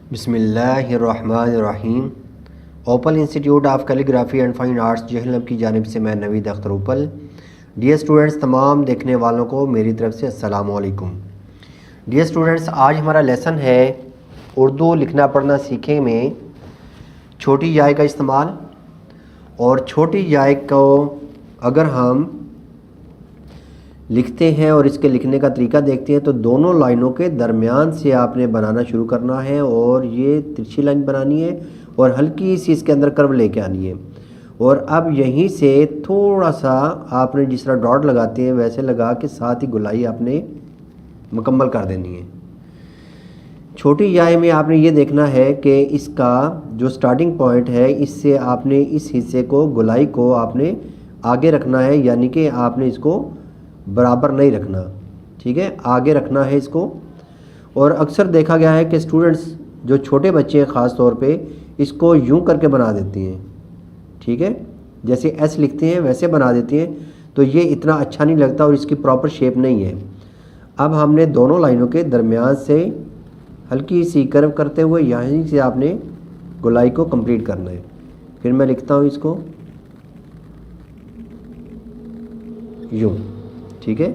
बिस्मिल्लाहिर्रहमानिर्रहीम। Opal institute of calligraphy and fine arts Jhelum की जानिब से मैं Naveed Akhtar Opal. Dear students, तमाम देखने वालों को मेरी तरफ से अस्सलाम वालेकुम। डियर स्टूडेंट्स, आज हमारा लेसन है उर्दू लिखना पढ़ना सीखें में छोटी याय का इस्तेमाल। और छोटी याय को अगर हम लिखते हैं और इसके लिखने का तरीका देखते हैं तो दोनों लाइनों के दरमियान से आपने बनाना शुरू करना है और ये तिरछी लाइन बनानी है और हल्की सी इसके अंदर कर्व लेके आनी है। और अब यहीं से थोड़ा सा आपने जिस तरह डॉट लगाते हैं वैसे लगा के साथ ही गुलाई आपने मुकम्मल कर देनी है। छोटी याय में आपने ये देखना है कि इसका जो स्टार्टिंग पॉइंट है इससे आपने इस हिस्से को गुलाई को आपने आगे रखना है, यानी कि आपने इसको बराबर नहीं रखना, ठीक है, आगे रखना है इसको। और अक्सर देखा गया है कि स्टूडेंट्स जो छोटे बच्चे हैं ख़ास तौर पे इसको यूं करके बना देती हैं, ठीक है, जैसे एस लिखते हैं वैसे बना देती हैं, तो ये इतना अच्छा नहीं लगता और इसकी प्रॉपर शेप नहीं है। अब हमने दोनों लाइनों के दरमियान से हल्की सी कर्व करते हुए यहीं से आपने गुलाई को कंप्लीट करना है। फिर मैं लिखता हूँ इसको यूं, ठीक है।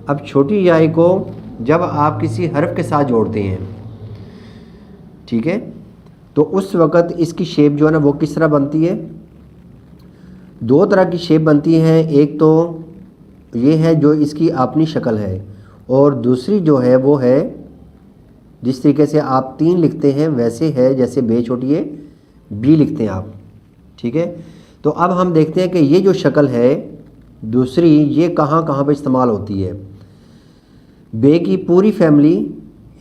अब छोटी याय को जब आप किसी हर्फ के साथ जोड़ते हैं, ठीक है, तो उस वक़्त इसकी शेप जो है ना वो किस तरह बनती है। दो तरह की शेप बनती है, एक तो ये है जो इसकी अपनी शक्ल है और दूसरी जो है वो है जिस तरीके से आप तीन लिखते हैं वैसे है, जैसे बे छोटी है बी लिखते हैं आप, ठीक है। तो अब हम देखते हैं कि ये जो शक्ल है दूसरी ये कहाँ कहाँ पे इस्तेमाल होती है। बे की पूरी फैमिली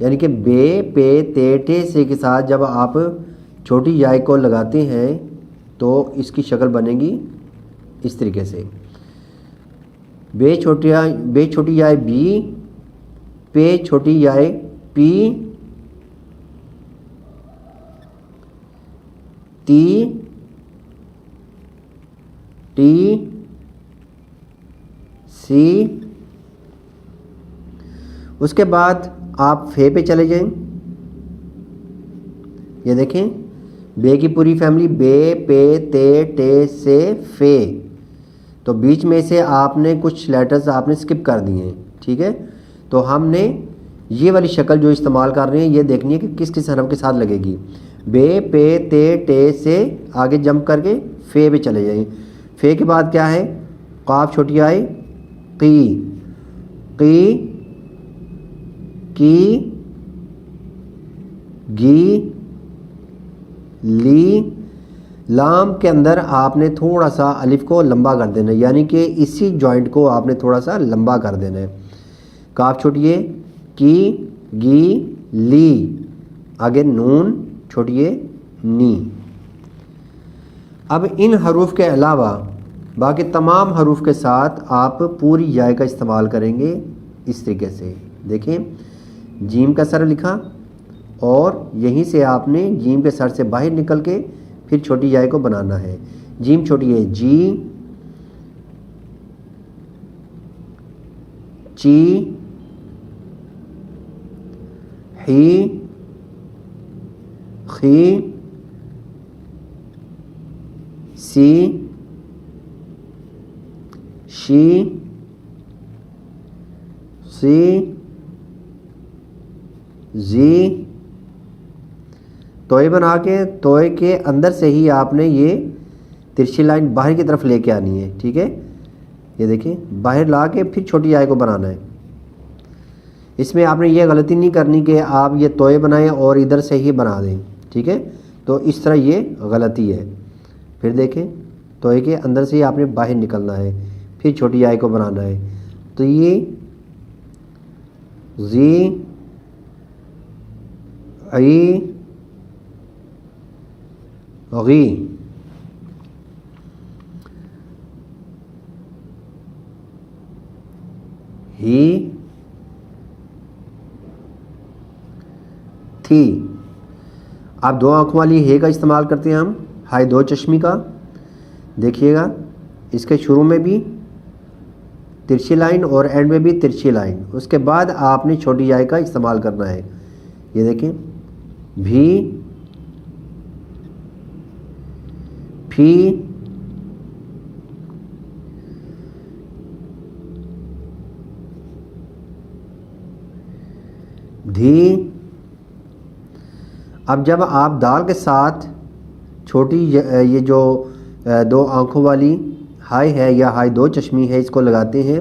यानी कि बे पे ते टे से के साथ जब आप छोटी याय को लगाते हैं तो इसकी शक्ल बनेगी इस तरीके से। बे छोटी याय बी, पे छोटी याय पी, ती, टी, सी। उसके बाद आप फे पे चले जाएं। ये देखें, बे की पूरी फैमिली बे पे ते टे से फे, तो बीच में से आपने कुछ लेटर्स आपने स्किप कर दिए हैं, ठीक है। तो हमने ये वाली शक्ल जो इस्तेमाल कर रहे हैं ये देखनी है कि किस किस हरफ के साथ लगेगी। बे पे ते टे से आगे जंप करके फे पे चले जाएं। फे के बाद क्या है, काफ छोटी आई की, गी, ली। लाम के अंदर आपने थोड़ा सा अलिफ को लंबा कर देना है, यानी कि इसी जॉइंट को आपने थोड़ा सा लंबा कर देना है। काफ छोटिए की, गी, ली, आगे नून छोटिए नी। अब इन हरूफ के अलावा बाकी तमाम हरूफ के साथ आप पूरी याय का इस्तेमाल करेंगे इस तरीके से। देखें, जीम का सर लिखा और यहीं से आपने जीम के सर से बाहर निकल के फिर छोटी याय को बनाना है। जीम छोटी है जी, ची, ही, खी, सी, शी, सी, जी। तोय बना के तोय के अंदर से ही आपने ये तिरछी लाइन बाहर की तरफ लेके आनी है, ठीक है। ये देखिए, बाहर ला के फिर छोटी याय को बनाना है। इसमें आपने ये गलती नहीं करनी कि आप ये तोय बनाएं और इधर से ही बना दें, ठीक है, तो इस तरह ये गलती है। फिर देखें, तोय के अंदर से ही आपने बाहर निकलना है, फिर छोटी याय को बनाना है। तो ये जी, आई, गी, ही, थी। आप दो आँखों वाली हे का इस्तेमाल करते हैं हम, हाय दो चश्मी का। देखिएगा, इसके शुरू में भी तिरछी लाइन और एंड में भी तिरछी लाइन। उसके बाद आपने छोटी याय का इस्तेमाल करना है। ये देखें, भी, फी, धी। अब जब आप दाल के साथ छोटी ये जो दो आंखों वाली हाय है या हाय दो चश्मी है इसको लगाते हैं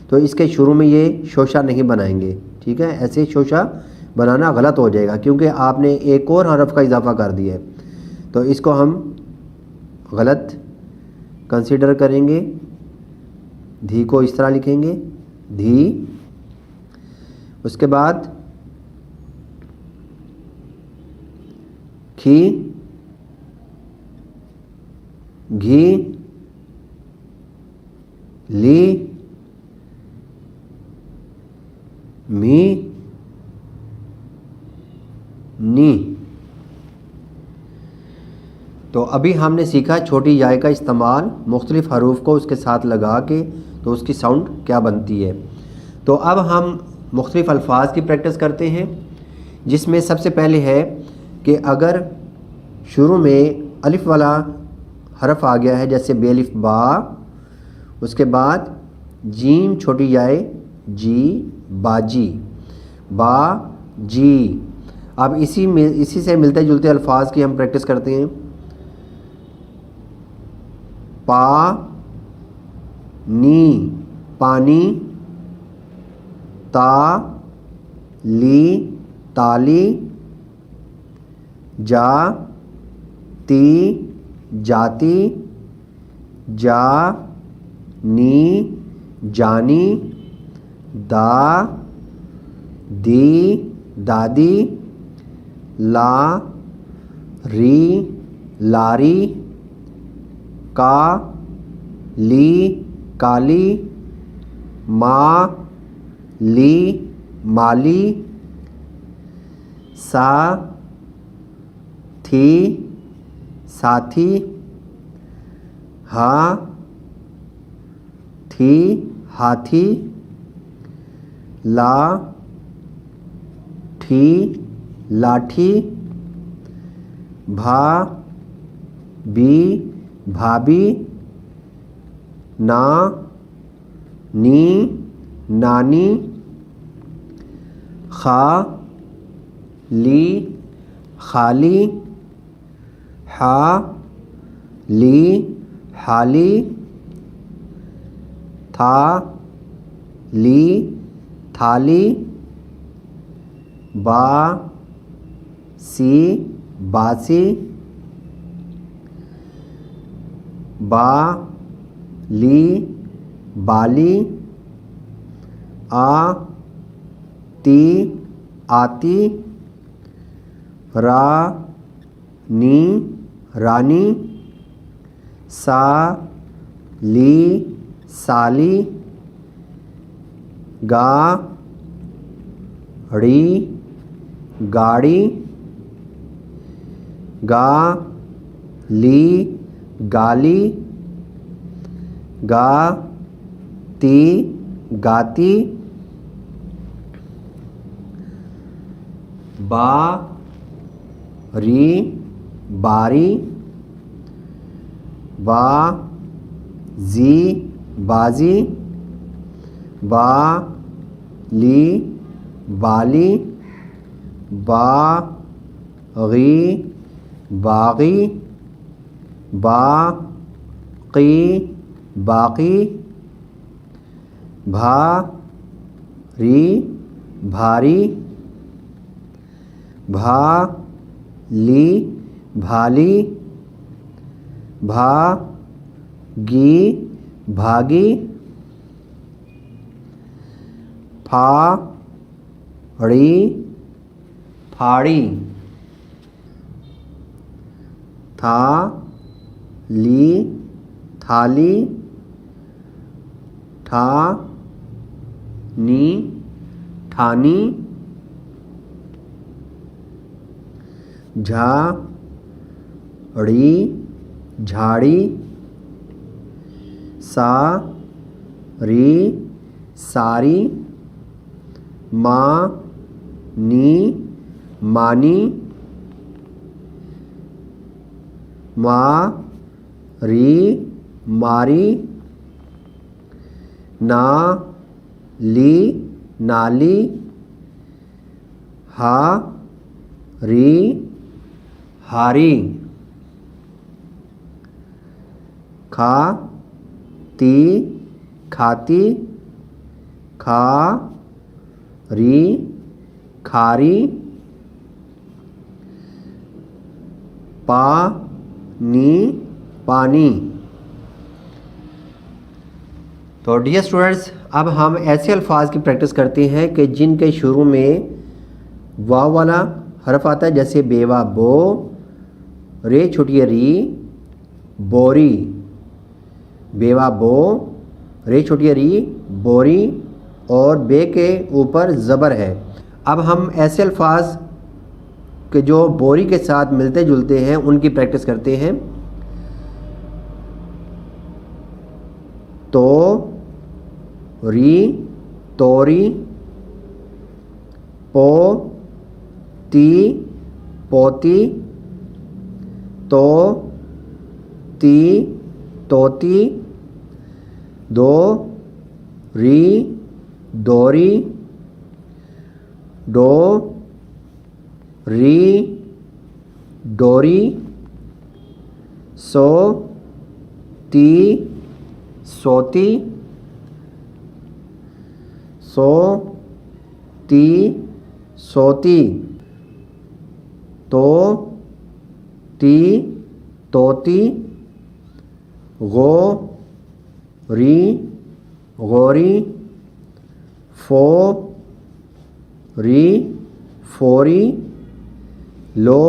तो इसके शुरू में ये शोशा नहीं बनाएंगे, ठीक है। ऐसे शोशा बनाना गलत हो जाएगा क्योंकि आपने एक और हरफ का इजाफा कर दिया है, तो इसको हम गलत कंसीडर करेंगे। धी को इस तरह लिखेंगे, धी। उसके बाद खी, घी, ली, मी, नी। तो अभी हमने सीखा छोटी याय का इस्तेमाल मुख्तलिफ हरूफ को उसके साथ लगा के तो उसकी साउंड क्या बनती है। तो अब हम मुख्तलिफ अल्फाज की प्रैक्टिस करते हैं, जिसमें सबसे पहले है कि अगर शुरू में अलिफ वाला हरफ आ गया है जैसे बेलिफ बा, उसके बाद जीम छोटी याय जी, बाजी, बा जी। अब इसी से मिलते जुलते अल्फाज की हम प्रैक्टिस करते हैं। पा नी पानी, ता ली ताली, जा ती जाती, जा नी जानी, दा दी दादी, ला री लारी, का ली काली, मा ली माली, सा थी साथी, हा थी हाथी, ला ठी लाठी, भा बी भाभी, ना नी नानी, खा ली खाली, हा ली हाली, था ली थाली, बा सी बासी, बा ली बाली, आ ती आती, रा नी रानी, सा ली साली, गा ड़ी गाड़ी, गा ली गाली, गा ती गाती, बा री बारी, बा जी बाजी, बा ली बाली, बा गी बागी, बा की बाकी, भा री भारी, भा ली भाली, भा गी भागी, फा ड़ी फाड़ी, था ली थाली, ठा नी ठानी, झा ड़ी झाड़ी, सा री सारी, मा नी मानी, मा री मारी, ना ली नाली, हा री हारी, खा ती खाती, खा री खारी, पा नी पानी। तो डियर स्टूडेंट्स, अब हम ऐसे अल्फाज की प्रैक्टिस करते हैं कि जिनके शुरू में वाव वाला हर्फ आता है, जैसे बेवा बो, रे छोटी री बोरी, बेवा बो, रे छोटी री बोरी, और बे के ऊपर ज़बर है। अब हम ऐसे अल्फाज के जो बोरी के साथ मिलते जुलते हैं उनकी प्रैक्टिस करते हैं। तो री तोरी, पो ती पोती, तो ती तोती, दो री दोरी, डो री डोरी, सो ती सोती, सो ती सोती, तो ती तोती, गो री गोरी, फो री फोरी, लो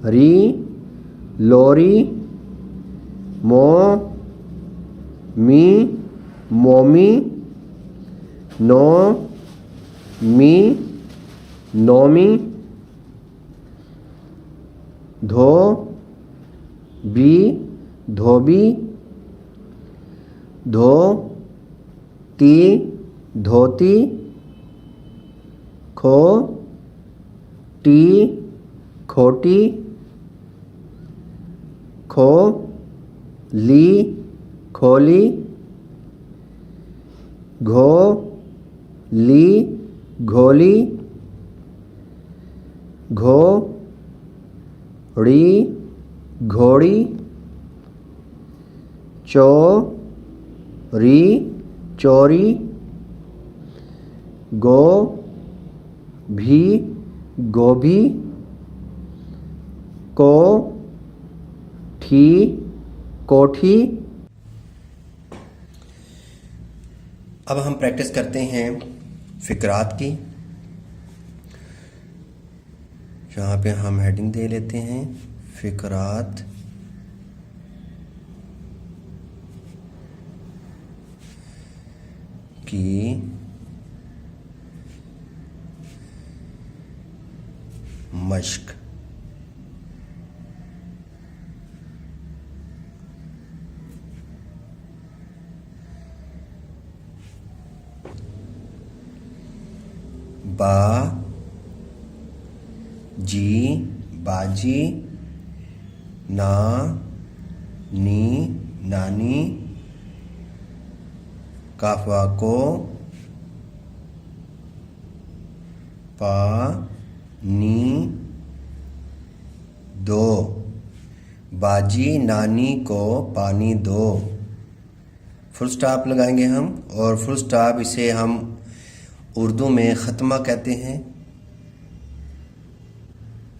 री लोरी, मो मी मोमी, नो मी नोमी, धो बी धोबी, धो ती धोती, खो टी खोटी, खो ली खोली, घो ली घोली, घो ड़ी घोड़ी, चो री चोरी, गो भी गोभी, को ठी कोठी। अब हम प्रैक्टिस करते हैं फ़िक्रात की। यहाँ पे हम हेडिंग दे लेते हैं फ़िक्रात की मश्क। बा जी बाजी, ना नी नानी, काफवा को, पा नी दो, बाजी नानी को पानी दो। फुल स्टॉप लगाएंगे हम, और फुल स्टॉप इसे हम उर्दू में ख़त्मा कहते हैं,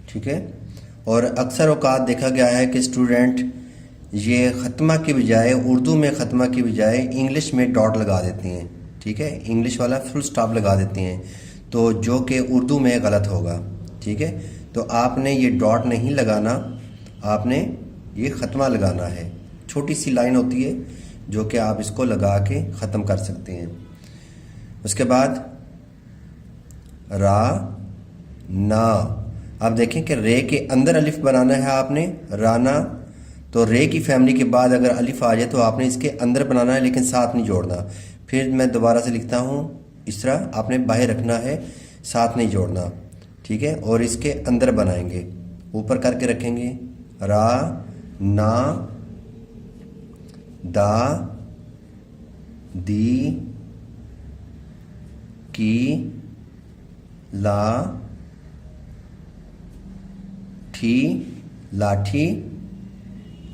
ठीक है। और अक्सर औकात देखा गया है कि स्टूडेंट ये ख़त्मा की बजाय, उर्दू में ख़त्मा की बजाय इंग्लिश में डॉट लगा देती हैं, ठीक है, इंग्लिश वाला फुल स्टॉप लगा देती हैं, तो जो कि उर्दू में गलत होगा, ठीक है। तो आपने ये डॉट नहीं लगाना, आपने ये ख़त्मा लगाना है। छोटी सी लाइन होती है जो कि आप इसको लगा के ख़त्म कर सकते हैं। उसके बाद रा ना, आप देखें कि रे के अंदर अलिफ बनाना है आपने, राना। तो रे की फैमिली के बाद अगर अलिफ आ जाए तो आपने इसके अंदर बनाना है, लेकिन साथ नहीं जोड़ना। फिर मैं दोबारा से लिखता हूँ, इस तरह आपने बाहर रखना है, साथ नहीं जोड़ना, ठीक है। और इसके अंदर बनाएंगे, ऊपर करके रखेंगे, रा ना दा दी की ला ठी लाठी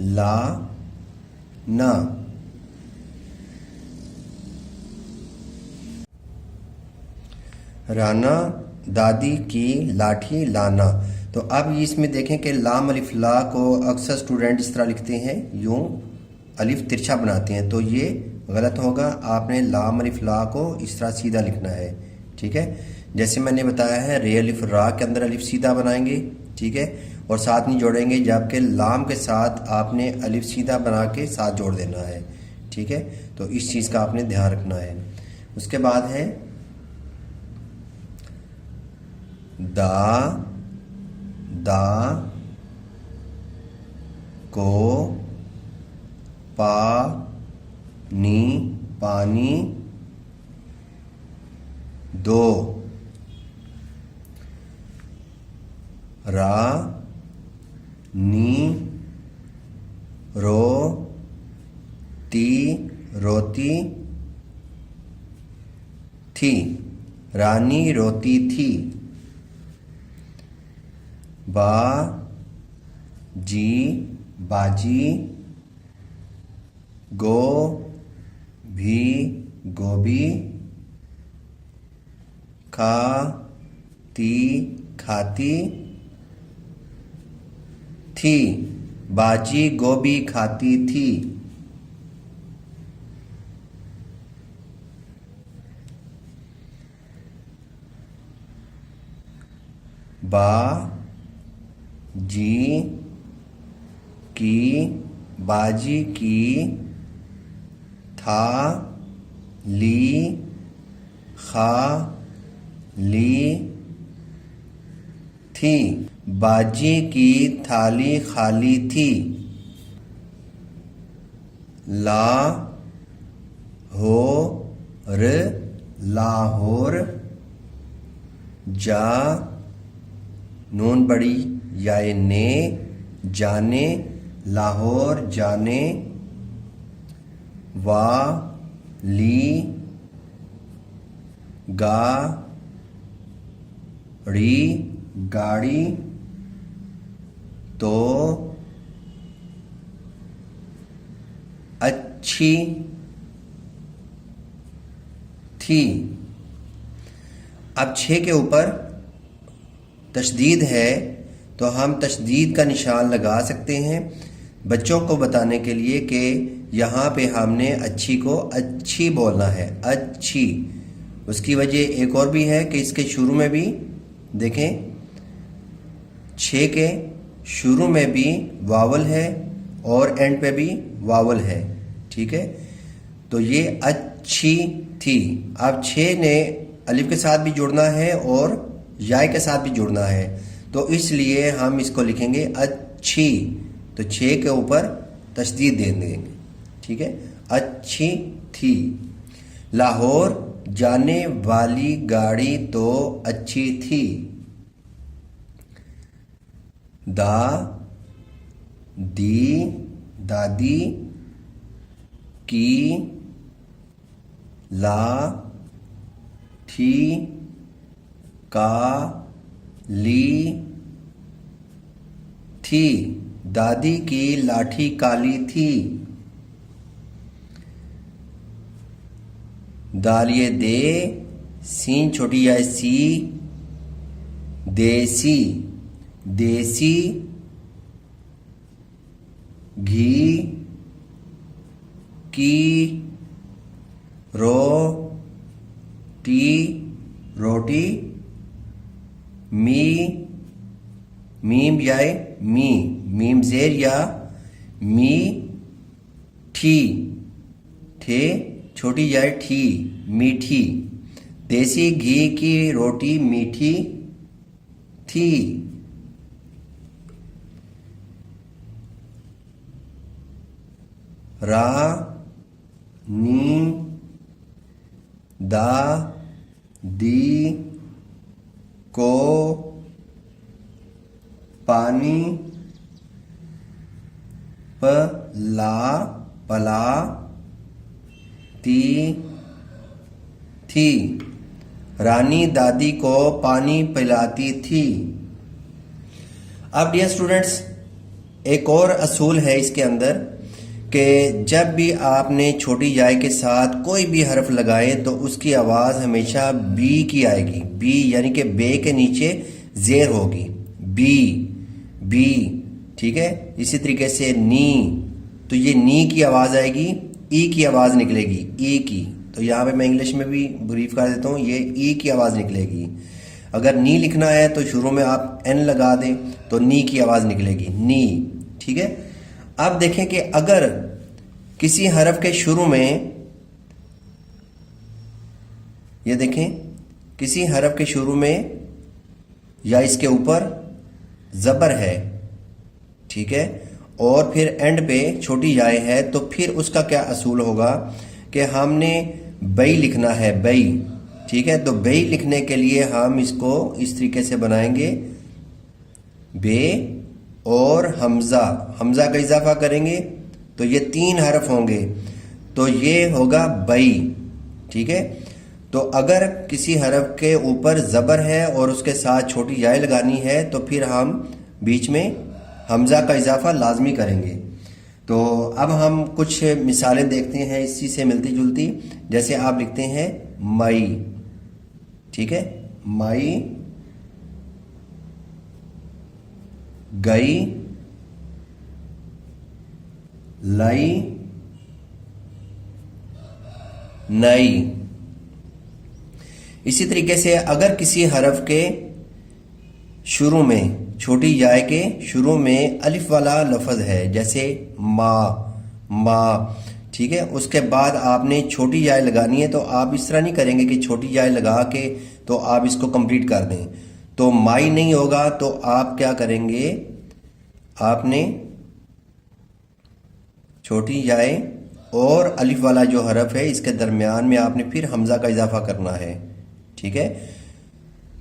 ला ना। राना दादी की लाठी लाना। तो अब इसमें देखें कि लाम अलिफ ला को अक्सर स्टूडेंट इस तरह लिखते हैं, यूं अलिफ तिरछा बनाते हैं, तो ये गलत होगा। आपने लाम अलिफ ला को इस तरह सीधा लिखना है, ठीक है। जैसे मैंने बताया है, रे अलिफ रा के अंदर अलिफ सीधा बनाएंगे, ठीक है, और साथ नहीं जोड़ेंगे, जबकि लाम के साथ आपने अलिफ सीधा बना के साथ जोड़ देना है, ठीक है। तो इस चीज़ का आपने ध्यान रखना है। उसके बाद है दा दा को पा नी पानी दो। रा नी रो ती रोती थी। रानी रोती थी। बा जी बाजी गो भी गोभी खा ती खाती थी। बाजी गोभी खाती थी। बा जी की बाजी की था ली खा ली थी। बाजी की थाली खाली थी। ला हो र लाहौर जा नून बड़ी याए ने जाने लाहौर जाने। वा ली गा ड़ी गाड़ी तो अच्छी थी। अब 6 के ऊपर तशदीद है तो हम तशदीद का निशान लगा सकते हैं बच्चों को बताने के लिए कि यहाँ पे हमने अच्छी को अच्छी बोलना है, अच्छी। उसकी वजह एक और भी है कि इसके शुरू में भी देखें, 6 के शुरू में भी वावल है और एंड पे भी वावल है, ठीक है। तो ये अच्छी थी। अब 6 ने अलिफ के साथ भी जुड़ना है और याय के साथ भी जुड़ना है, तो इसलिए हम इसको लिखेंगे अच्छी। तो 6 के ऊपर तशदीद दे देंगे, ठीक है। अच्छी थी। लाहौर जाने वाली गाड़ी तो अच्छी थी। दा दी दादी की ला थी का ली थी। दादी की लाठी काली थी। दालिए दे सीन छोटी या सी देसी देसी। घी की रो टी रोटी। मी मीम याय मी मीम जेर या मी ठी ठे छोटी याय ठी मीठी। देसी घी की रोटी मीठी थी। रा नी दा दी को पानी पला पला ती थी, रानी दादी को पानी पिलाती थी। अब डियर स्टूडेंट्स, एक और असूल है इसके अंदर कि जब भी आपने छोटी जाय के साथ कोई भी हर्फ लगाए तो उसकी आवाज़ हमेशा बी की आएगी। बी यानी कि बे के नीचे जेर होगी, बी बी, ठीक है। इसी तरीके से नी, तो ये नी की आवाज़ आएगी, ई की आवाज़ निकलेगी, ई की। तो यहाँ पे मैं इंग्लिश में भी ब्रीफ कर देता हूँ, ये ई की आवाज़ निकलेगी। अगर नी लिखना है तो शुरू में आप एन लगा दें तो नी की आवाज़ निकलेगी, नी, ठीक है। अब देखें कि अगर किसी हरफ के शुरू में, ये देखें, किसी हरफ के शुरू में या इसके ऊपर ज़बर है, ठीक है, और फिर एंड पे छोटी जाए है, तो फिर उसका क्या असूल होगा कि हमने बई लिखना है, बई, ठीक है। तो बई लिखने के लिए हम इसको इस तरीके से बनाएंगे, बे और हमजा, हमजा का इजाफा करेंगे तो ये 3 हरफ होंगे, तो ये होगा बई, ठीक है। तो अगर किसी हरफ के ऊपर ज़बर है और उसके साथ छोटी जाए लगानी है तो फिर हम बीच में हमजा का इजाफा लाजमी करेंगे। तो अब हम कुछ मिसालें देखते हैं इसी से मिलती जुलती। जैसे आप लिखते हैं मई, ठीक है, मई, गई, लाई, नई। इसी तरीके से अगर किसी हरफ के शुरू में, छोटी जाए के शुरू में अलिफ वाला लफ्ज़ है, जैसे माँ, ठीक है, उसके बाद आपने छोटी जाए लगानी है, तो आप इस तरह नहीं करेंगे कि छोटी जाए लगा के तो आप इसको कंप्लीट कर दें, तो माई नहीं होगा। तो आप क्या करेंगे, आपने छोटी जाए और अलिफ वाला जो हरफ है इसके दरमियान में आपने फिर हमजा का इजाफा करना है, ठीक है।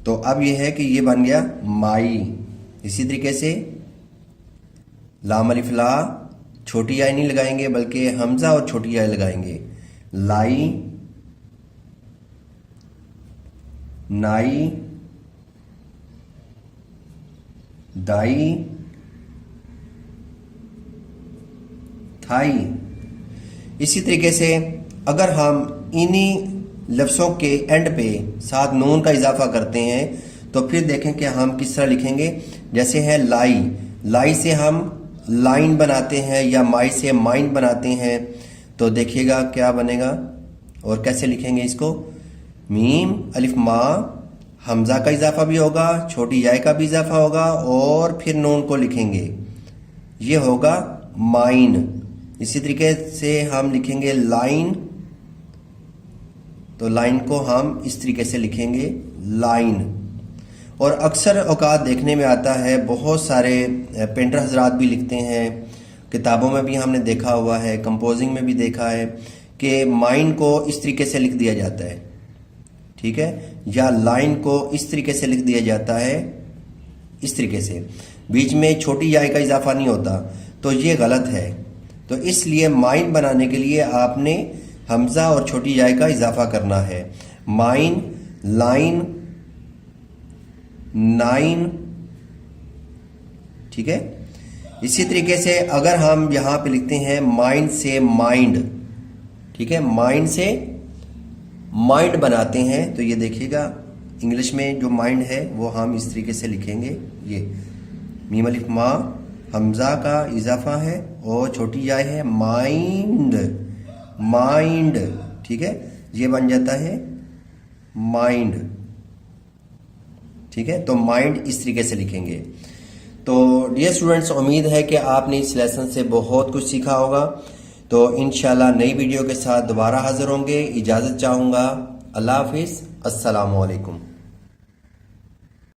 तो अब यह है कि ये बन गया माई। इसी तरीके से लाम अलिफ ला, छोटी आई नहीं लगाएंगे बल्कि हमजा और छोटी आई लगाएंगे, लाई, नाई, दाई, थाई। इसी तरीके से अगर हम इन्हीं लफ्ज़ों के एंड पे साथ नून का इजाफा करते हैं तो फिर देखें कि हम किस तरह लिखेंगे। जैसे है लाई, लाई से हम लाइन बनाते हैं या माई से माइंड बनाते हैं, तो देखिएगा क्या बनेगा और कैसे लिखेंगे इसको। मीम अलिफ मा, हमजा का इजाफा भी होगा, छोटी याय का भी इजाफा होगा और फिर नून को लिखेंगे, ये होगा माइन। इसी तरीके से हम लिखेंगे लाइन, तो लाइन को हम इस तरीके से लिखेंगे लाइन। और अक्सर औकात देखने में आता है, बहुत सारे पेंटर हजरात भी लिखते हैं, किताबों में भी हमने देखा हुआ है, कंपोजिंग में भी देखा है कि माइन को इस तरीके से लिख दिया जाता है, ठीक है, या लाइन को इस तरीके से लिख दिया जाता है, इस तरीके से, बीच में छोटी याय का इजाफा नहीं होता, तो ये गलत है। तो इसलिए माइन बनाने के लिए आपने हमजा और छोटी याय का इजाफा करना है। माइन, लाइन, नाइन, ठीक है। इसी तरीके से अगर हम यहां पे लिखते हैं माइंड से माइंड, ठीक है, माइंड से माइंड बनाते हैं, तो ये देखिएगा इंग्लिश में जो माइंड है वो हम इस तरीके से लिखेंगे, ये मीम अलिफ मा, हमजा का इजाफा है और छोटी याय है, माइंड, माइंड, ठीक है, ये बन जाता है माइंड, ठीक है। तो माइंड इस तरीके से लिखेंगे। तो डियर स्टूडेंट्स, उम्मीद है कि आपने इस लेसन से बहुत कुछ सीखा होगा। तो इंशाल्लाह नई वीडियो के साथ दोबारा हाजिर होंगे। इजाज़त चाहूँगा। अल्लाह हाफिज़, अस्सलामु अलैकुम।